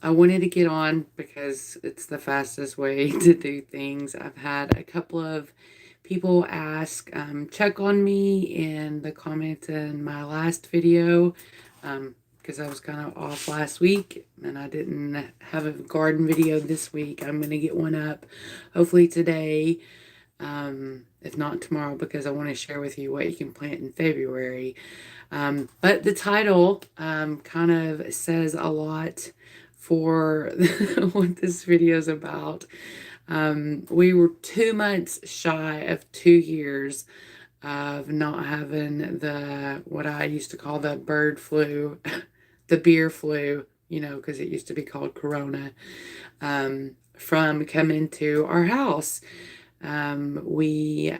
I wanted to get on because it's the fastest way to do things. I've had a couple of people ask, check on me in the comments in my last video, because I was kind of off last week and I didn't have a garden video this week. I'm going to get one up hopefully today, if not tomorrow, because I want to share with you what you can plant in February. But the title kind of says a lot for what this video is about. We were 2 months shy of 2 years of not having what I used to call the bird flu, the beer flu, because it used to be called Corona, from coming to our house. We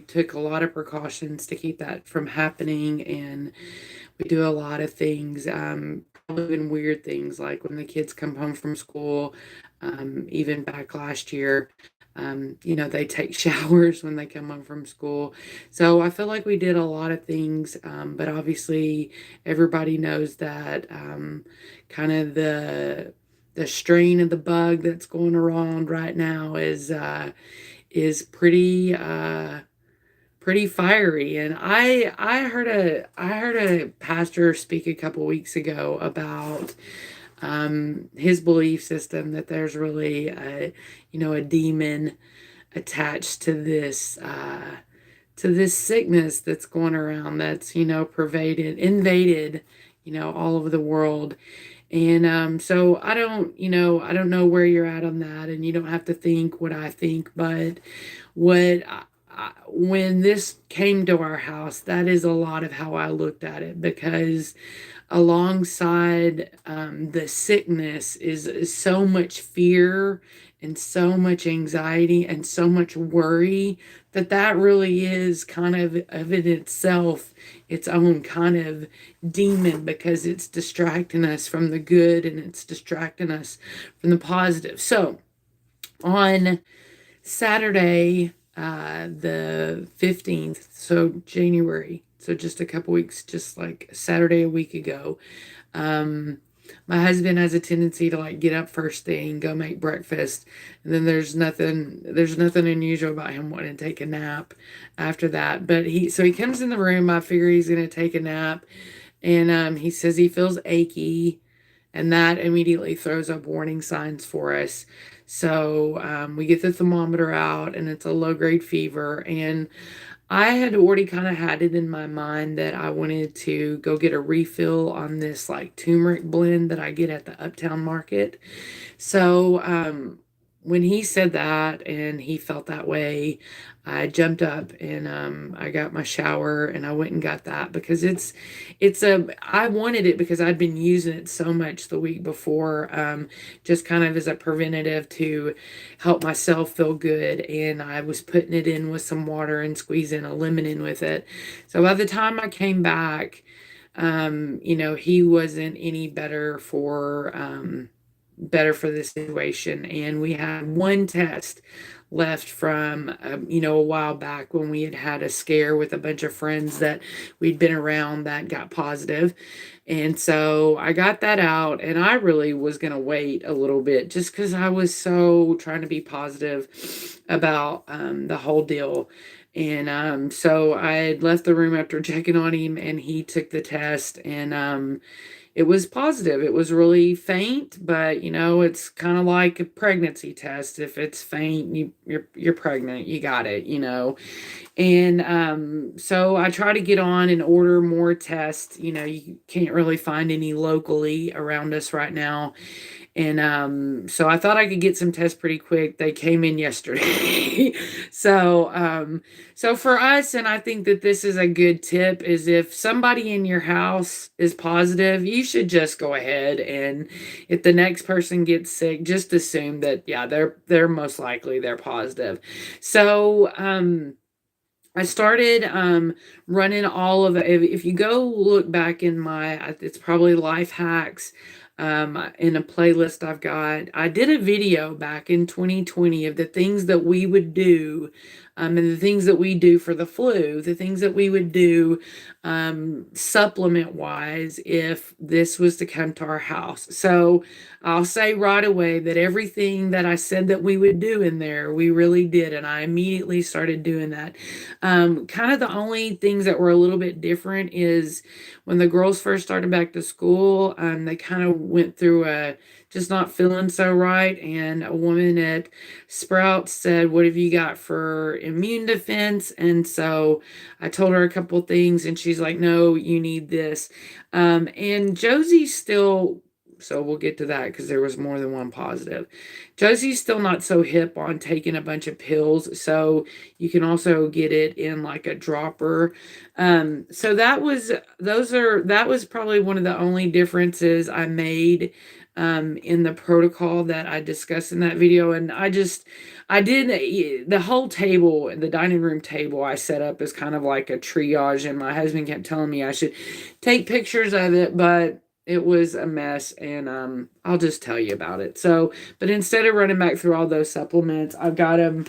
took a lot of precautions to keep that from happening, and we do a lot of things, even weird things like when the kids come home from school, even back last year, they take showers when they come home from school. So I feel like we did a lot of things, but obviously everybody knows that kind of the strain of the bug that's going around right now is pretty fiery. And I heard a pastor speak a couple weeks ago about his belief system that there's really a demon attached to this sickness that's going around, that's invaded all over the world. And so I don't know where you're at on that, and you don't have to think what I think, but when this came to our house, that is a lot of how I looked at it, because alongside the sickness is so much fear and so much anxiety and so much worry, that really is kind of in itself its own kind of demon, because it's distracting us from the good and it's distracting us from the positive. So on Saturday, the 15th, so January, so just a couple weeks, just like Saturday a week ago, my husband has a tendency to like get up first thing, go make breakfast, and then there's nothing unusual about him wanting to take a nap after that. But he comes in the room, I figure he's gonna take a nap, and he says he feels achy, and that immediately throws up warning signs for us. So we get the thermometer out, and it's a low-grade fever. And I had already kind of had it in my mind that I wanted to go get a refill on this like turmeric blend that I get at the Uptown Market. So when he said that and he felt that way, I jumped up and I got my shower and I went and got that, because I wanted it because I'd been using it so much the week before, just kind of as a preventative to help myself feel good. And I was putting it in with some water and squeezing a lemon in with it. So by the time I came back, he wasn't any better for the situation. And we had one test left from, a while back when we had a scare with a bunch of friends that we'd been around that got positive. And so I got that out, and I really was going to wait a little bit just because I was so trying to be positive about the whole deal. And so I had left the room after checking on him, and he took the test, and it was positive. It was really faint, but it's kind of like a pregnancy test. If it's faint, you're pregnant. You got it. And so I try to get on and order more tests. You can't really find any locally around us right now. And so I thought I could get some tests pretty quick. They came in yesterday. So for us, and I think that this is a good tip, is if somebody in your house is positive, you should just go ahead, and if the next person gets sick, just assume that, yeah, they're most likely they're positive. So I started running all of it. If you go look back in it's probably life hacks, in a playlist I've got. I did a video back in 2020 of the things that we would do, and the things that we do for the flu, the things that we would do, supplement wise if this was to come to our house. So I'll say right away that everything that I said that we would do in there, we really did. And I immediately started doing that. Kind of the only things that were a little bit different is when the girls first started back to school, they kind of went through a just not feeling so right. And a woman at Sprouts said, "What have you got for immune defense?" And so I told her a couple things, and she's like, "No, you need this." And Josie's still, so we'll get to that because there was more than one positive. Josie's still not so hip on taking a bunch of pills, so you can also get it in like a dropper. So that was probably one of the only differences I made in the protocol that I discussed in that video. And I did the whole table, the dining room table I set up as kind of like a triage, and my husband kept telling me I should take pictures of it, but it was a mess, and I'll just tell you about it. So, but instead of running back through all those supplements, I've got him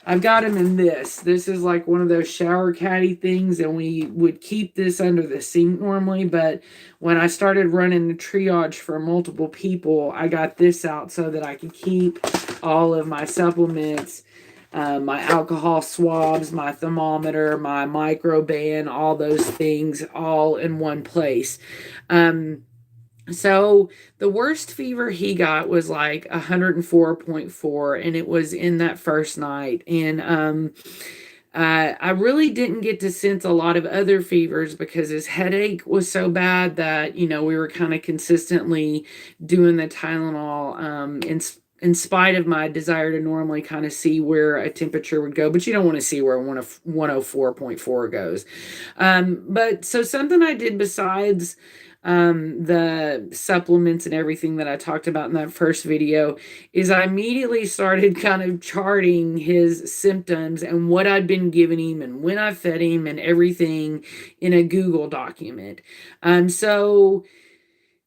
in this. This is like one of those shower caddy things, and we would keep this under the sink normally. But when I started running the triage for multiple people, I got this out so that I could keep all of my supplements, my alcohol swabs, my thermometer, my microban, all those things all in one place. So the worst fever he got was like 104.4, and it was in that first night. And I really didn't get to sense a lot of other fevers because his headache was so bad that, we were kind of consistently doing the Tylenol, in spite of my desire to normally kind of see where a temperature would go, but you don't want to see where 104.4 goes. But so something I did besides the supplements and everything that I talked about in that first video is I immediately started kind of charting his symptoms and what I'd been giving him and when I fed him and everything in a Google document. So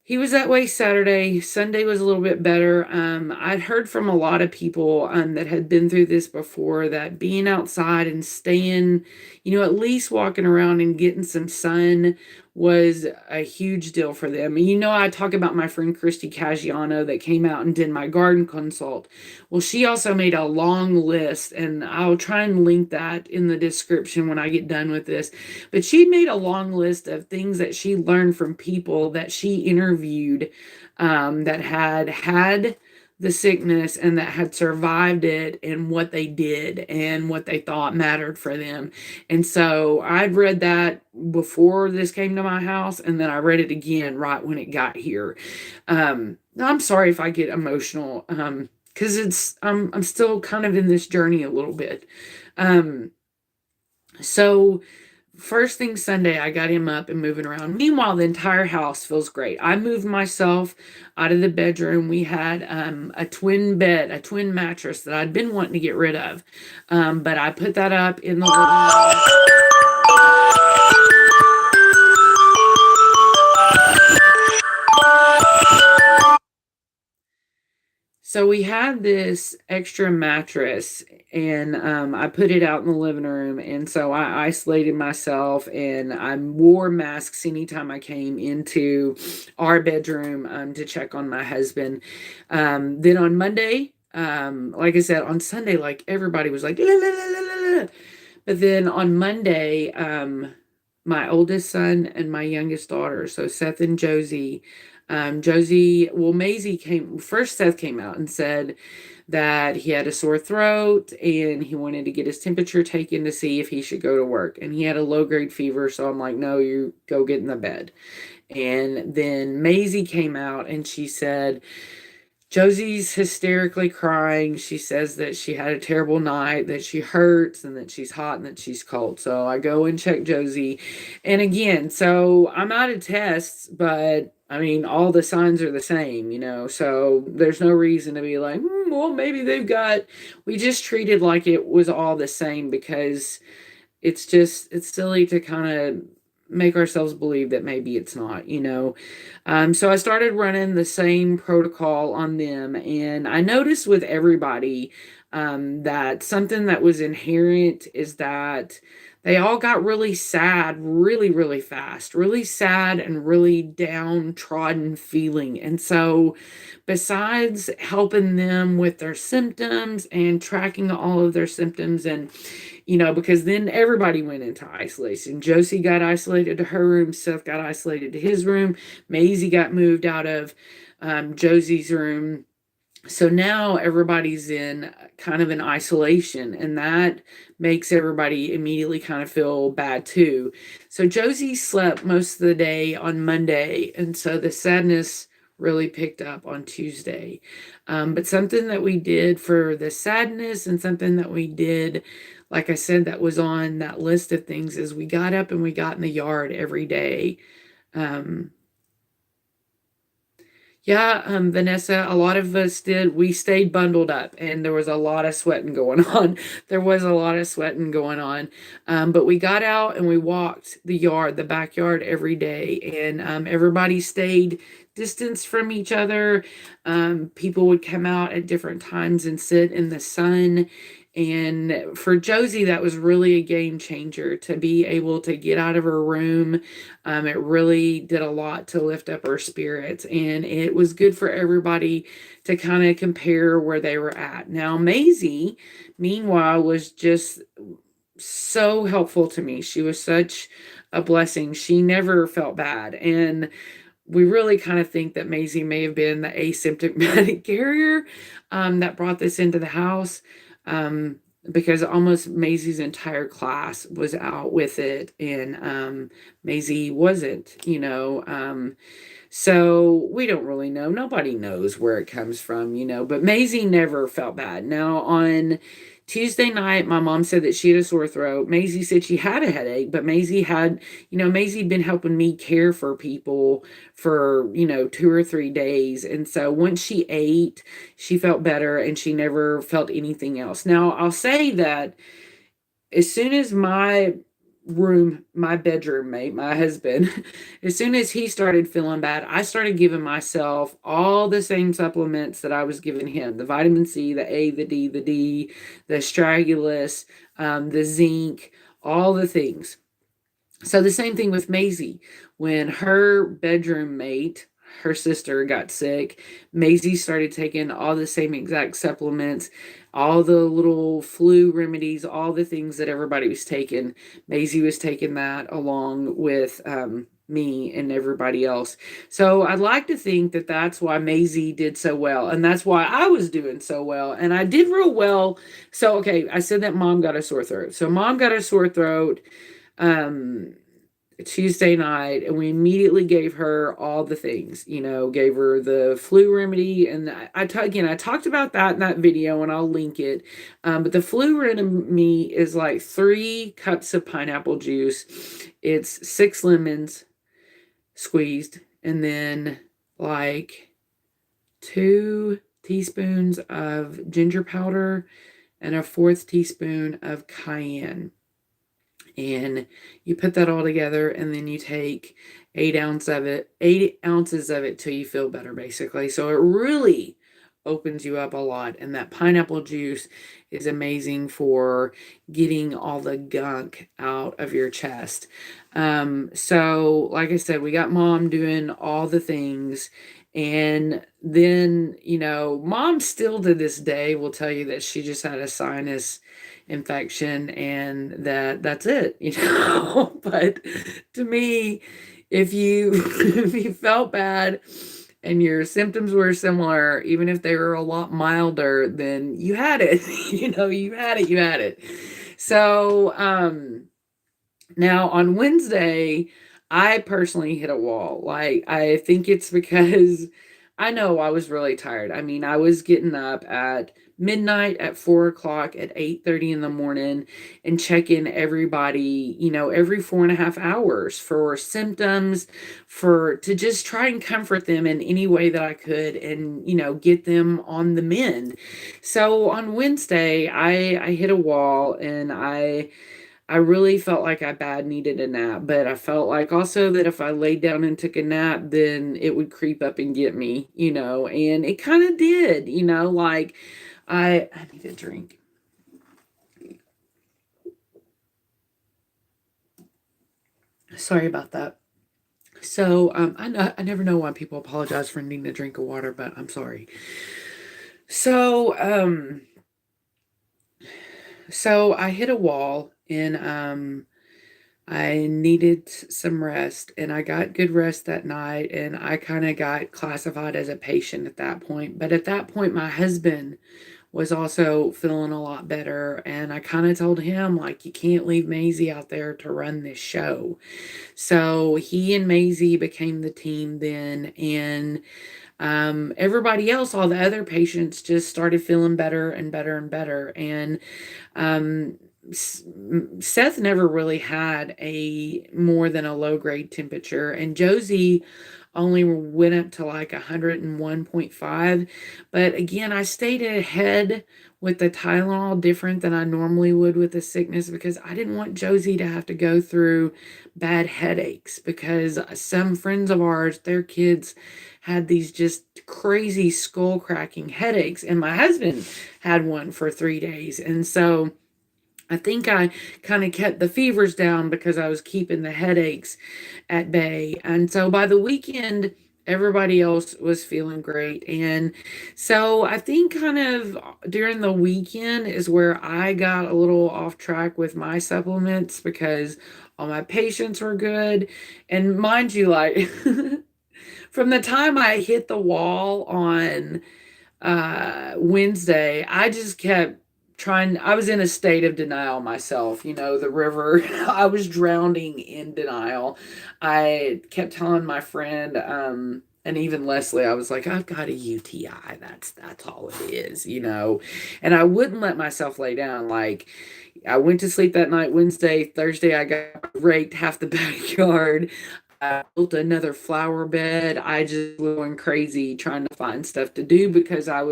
he was that way Saturday. Sunday was a little bit better. I'd heard from a lot of people that had been through this before that being outside and staying, at least walking around and getting some sun was a huge deal for them. I talk about my friend Christy Caggiano that came out and did my garden consult. Well, she also made a long list, and I'll try and link that in the description when I get done with this. But she made a long list of things that she learned from people that she interviewed, that had the sickness and that had survived it, and what they did and what they thought mattered for them. And so I'd read that before this came to my house, and then I read it again right when it got here. I'm sorry if I get emotional, because I'm still kind of in this journey a little bit. So first thing Sunday, I got him up and moving around. Meanwhile, the entire house feels great. I moved myself out of the bedroom. We had a twin bed, a twin mattress that I'd been wanting to get rid of. But I put that up in the living room. So we had this extra mattress, and I put it out in the living room. And so I isolated myself, and I wore masks anytime I came into our bedroom to check on my husband. Then on Monday, like I said, on Sunday, like everybody was like, la, la, la, la, la, la. But then on Monday, my oldest son and my youngest daughter, so Seth and Josie, Maisie Seth came out and said that he had a sore throat and he wanted to get his temperature taken to see if he should go to work. And he had a low grade fever. So I'm like, no, you go get in the bed. And then Maisie came out and she said, Josie's hysterically crying. She says that she had a terrible night, that she hurts, and that she's hot, and that she's cold. So I go and check Josie. And again, so I'm out of tests, but I mean, all the signs are the same, so there's no reason to be like, well, maybe we just treated like it was all the same because it's silly to kind of make ourselves believe that maybe it's not. So I started running the same protocol on them, and I noticed with everybody that something that was inherent is that they all got really sad really, really fast, really sad and really downtrodden feeling. And so, besides helping them with their symptoms and tracking all of their symptoms, and because then everybody went into isolation. Josie got isolated to her room, Seth got isolated to his room, Maisie got moved out of Josie's room. So now everybody's in kind of an isolation, and that makes everybody immediately kind of feel bad too. So Josie slept most of the day on Monday, and so the sadness really picked up on Tuesday. But something that we did for the sadness, and something that we did, like I said, that was on that list of things, is we got up and we got in the yard every day. Um, yeah, Vanessa, a lot of us did. We stayed bundled up, and there was a lot of sweating going on. There was a lot of sweating going on. But we got out and we walked the yard, the backyard every day, and everybody stayed distance from each other. People would come out at different times and sit in the sun. And for Josie, that was really a game changer to be able to get out of her room. It really did a lot to lift up her spirits, and it was good for everybody to kind of compare where they were at. Now, Maisie, meanwhile, was just so helpful to me. She was such a blessing. She never felt bad. And we really kind of think that Maisie may have been the asymptomatic carrier that brought this into the house, because almost Maisie's entire class was out with it, and Maisie wasn't. So we don't really know. Nobody knows where it comes from, but Maisie never felt bad. Now, on Tuesday night, my mom said that she had a sore throat. Maisie said she had a headache, but Maisie'd been helping me care for people for, 2 or 3 days. And so once she ate, she felt better and she never felt anything else. Now, I'll say that as soon as my bedroom mate, my husband, as soon as he started feeling bad, I started giving myself all the same supplements that I was giving him: the vitamin C, the A, the D, the astragalus, the zinc, all the things. So the same thing with Maisie. When her bedroom mate, her sister, got sick, Maisie started taking all the same exact supplements, all the little flu remedies, all the things that everybody was taking. Maisie was taking that along with me and everybody else. So I'd like to think that that's why Maisie did so well, and that's why I was doing so well, and I did real well. So, okay, I said that mom got a sore throat. So mom got a sore throat um Tuesday night, and we immediately gave her all the things, gave her the flu remedy. And again, I talked about that in that video, and I'll link it. But the flu remedy is like 3 cups of pineapple juice. It's 6 lemons squeezed, and then like 2 teaspoons of ginger powder and a fourth teaspoon of cayenne. And you put that all together, and then you take 8 ounces of it till you feel better, basically. So it really opens you up a lot. And that pineapple juice is amazing for getting all the gunk out of your chest. So like I said, we got mom doing all the things. And then, mom still to this day will tell you that she just had a sinus infection, and that's it. But to me, if you if you felt bad and your symptoms were similar, even if they were a lot milder, then you had it. You had it. So now on Wednesday, I personally hit a wall. Like, I think it's because I know I was really tired. I mean, I was getting up at midnight, at 4 o'clock, at 8:30 in the morning, and checking everybody, every 4.5 hours for symptoms, to just try and comfort them in any way that I could, and, get them on the mend. So on Wednesday, I hit a wall, and I really felt like I bad needed a nap, but I felt like also that if I laid down and took a nap, then it would creep up and get me, and it kind of did, like I need a drink. Sorry about that. So, I never know why people apologize for needing a drink of water, but I'm sorry. So, so I hit a wall and I needed some rest and I got good rest that night and I kind of got classified as a patient at that point. But at that point my husband was also feeling a lot better and I kind of told him like you can't leave Maisie out there to run this show. So he and Maisie became the team then and everybody else, all the other patients just started feeling better and better and better. And um, Seth never really had a more than a low grade temperature, and Josie only went up to like 101.5. But again, I stayed ahead with the Tylenol different than I normally would with the sickness because I didn't want Josie to have to go through bad headaches because some friends of ours, their kids had these just crazy skull cracking headaches, and my husband had one for 3 days. And so I think I kind of kept the fevers down because I was keeping the headaches at bay. And so by the weekend, everybody else was feeling great. And so I think kind of during the weekend is where I got a little off track with my supplements because all my patients were good. And mind you, like from the time I hit the wall on Wednesday, I just kept trying. I was in a state of denial myself. The river, I was drowning in denial. I kept telling my friend, and even Leslie, I was like, I've got a UTI. That's all it is. And I wouldn't let myself lay down. Like, I went to sleep that night, Wednesday, Thursday, I got raked half the backyard. I built another flower bed. I just was going crazy trying to find stuff to do because I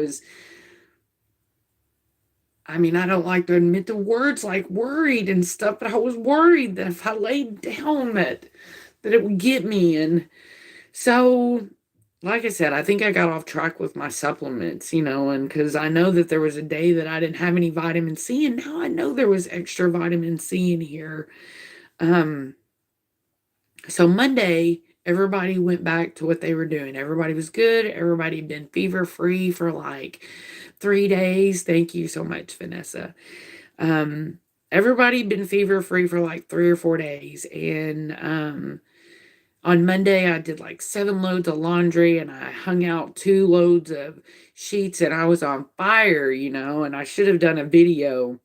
mean, I don't like to admit the words like worried and stuff, but I was worried that if I laid down that it would get me. And so, like I said, I think I got off track with my supplements, and because I know that there was a day that I didn't have any vitamin C, and now I know there was extra vitamin C in here. Um, So Monday, everybody went back to what they were doing. Everybody was good. Everybody had been fever free for like 3 days. Thank you so much, Vanessa. Um, Everybody had been fever free for like 3 or 4 days. And on Monday, I did like 7 loads of laundry and I hung out 2 loads of sheets and I was on fire, and I should have done a video.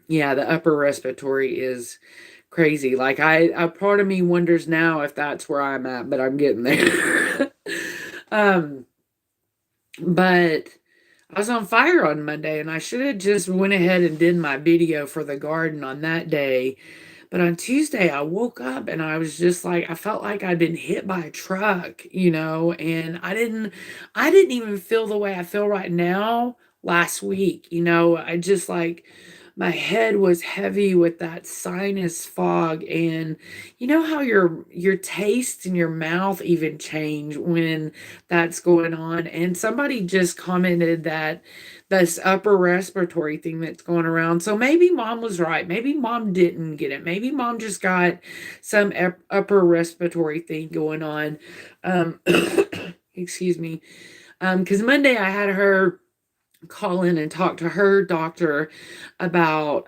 Yeah, the upper respiratory is crazy. Like I part of me wonders now if that's where I'm at, but I'm getting there. um, but I was on fire on Monday and I should have just went ahead and did my video for the garden on that day. But on Tuesday, I woke up and I was just like, I felt like I'd been hit by a truck, and I didn't even feel the way I feel right now last week. I just like, my head was heavy with that sinus fog, and you know how your taste and your mouth even change when that's going on. And somebody just commented that this upper respiratory thing that's going around. So maybe mom was right. Maybe mom didn't get it. Maybe mom just got some upper respiratory thing going on. Um, excuse me. Because Monday I had her call in and talk to her doctor about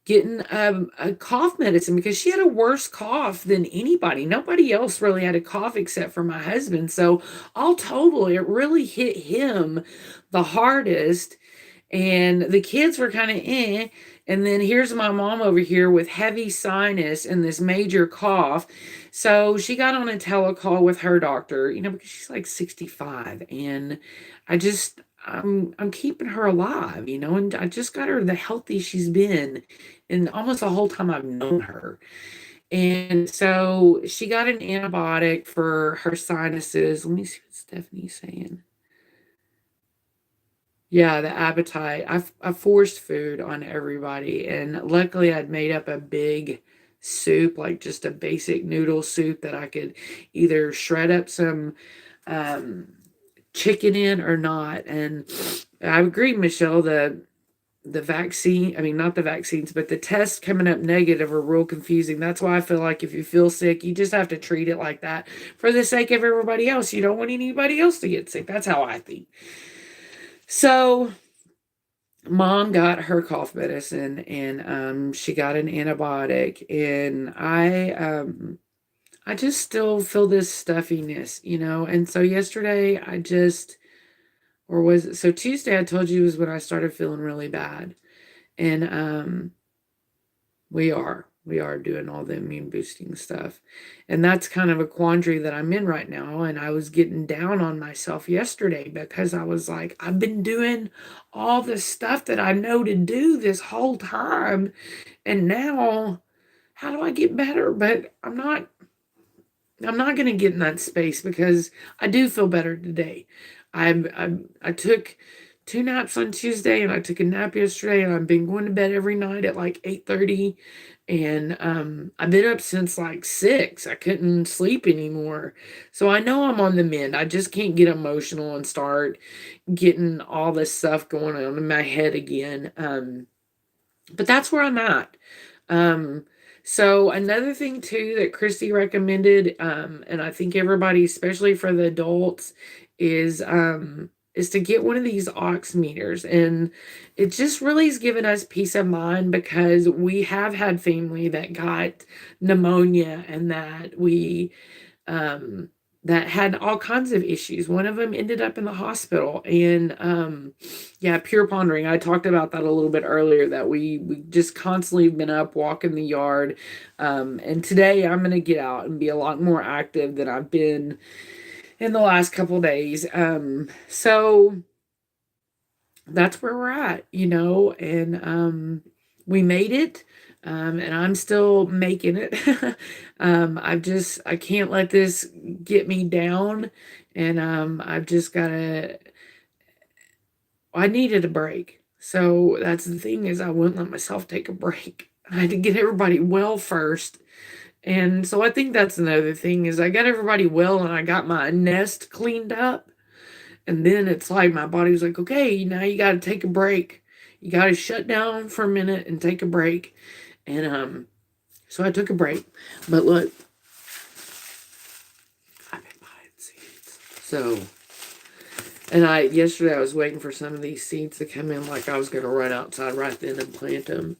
getting a cough medicine because she had a worse cough than anybody. Nobody else really had a cough except for my husband. So all total, it really hit him the hardest. And the kids were kind of eh. And then here's my mom over here with heavy sinus and this major cough. So she got on a telecall with her doctor, because she's like 65. And I just I'm keeping her alive, and I just got her the healthy she's been in almost the whole time I've known her. And so she got an antibiotic for her sinuses. Let me see what Stephanie's saying. Yeah, the appetite. I forced food on everybody, and luckily I'd made up a big soup, like just a basic noodle soup that I could either shred up some um, chicken in or not. And I agree, Michelle, the vaccine, I mean, not the vaccines, but the tests coming up negative are real confusing. That's why I feel like if you feel sick, you just have to treat it like that for the sake of everybody else. You don't want anybody else to get sick. That's how I think. So mom got her cough medicine, and she got an antibiotic, and I just still feel this stuffiness, and so yesterday I just, or was it, so Tuesday I told you was when I started feeling really bad. And we are doing all the immune boosting stuff, and that's kind of a quandary that I'm in right now. And I was getting down on myself yesterday because I was like, I've been doing all the stuff that I know to do this whole time, and now how do I get better? But I'm not going to get in that space because I do feel better today. I took 2 naps on Tuesday, and I took a nap yesterday, and I've been going to bed every night at like 8:30, and I've been up since like 6. I couldn't sleep anymore. So I know I'm on the mend. I just can't get emotional and start getting all this stuff going on in my head again. But that's where I'm at. Um, so another thing too that Christy recommended, and I think everybody, especially for the adults, is to get one of these ox meters. And it just really has given us peace of mind because we have had family that got pneumonia, and um that had all kinds of issues. One of them ended up in the hospital, and yeah, pure pondering. I talked about that a little bit earlier, that we just constantly been up walking the yard. And today I'm going to get out and be a lot more active than I've been in the last couple days. So that's where we're at, and we made it. And I'm still making it. I can't let this get me down, and I've just gotta. I needed a break, so that's the thing, is I wouldn't let myself take a break. I had to get everybody well first, and so I think that's another thing, is I got everybody well, and I got my nest cleaned up. And then it's like my body was like, okay, now you got to take a break. You got to shut down for a minute and take a break. And so I took a break. But look, I've been buying seeds. So, and yesterday I was waiting for some of these seeds to come in, like I was going to run outside right then and plant them.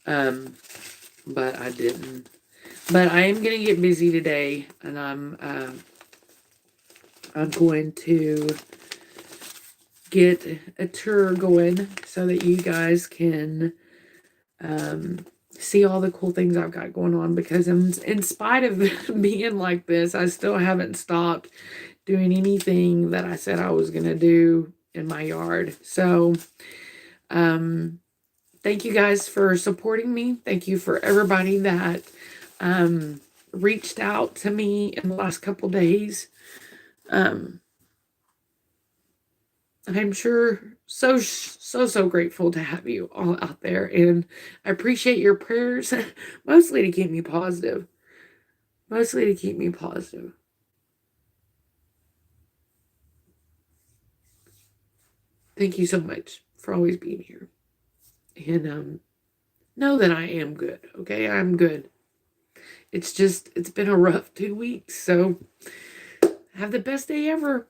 But I didn't. But I am going to get busy today, and I'm going to get a tour going so that you guys can see all the cool things I've got going on, because in spite of being like this, I still haven't stopped doing anything that I said I was going to do in my yard. So thank you guys for supporting me. Thank you for everybody that reached out to me in the last couple days. I'm sure so grateful to have you all out there, and I appreciate your prayers, mostly to keep me positive. Mostly to keep me positive. Thank you so much for always being here. And know that I am good, okay? I'm good. It's been a rough 2 weeks, so have the best day ever.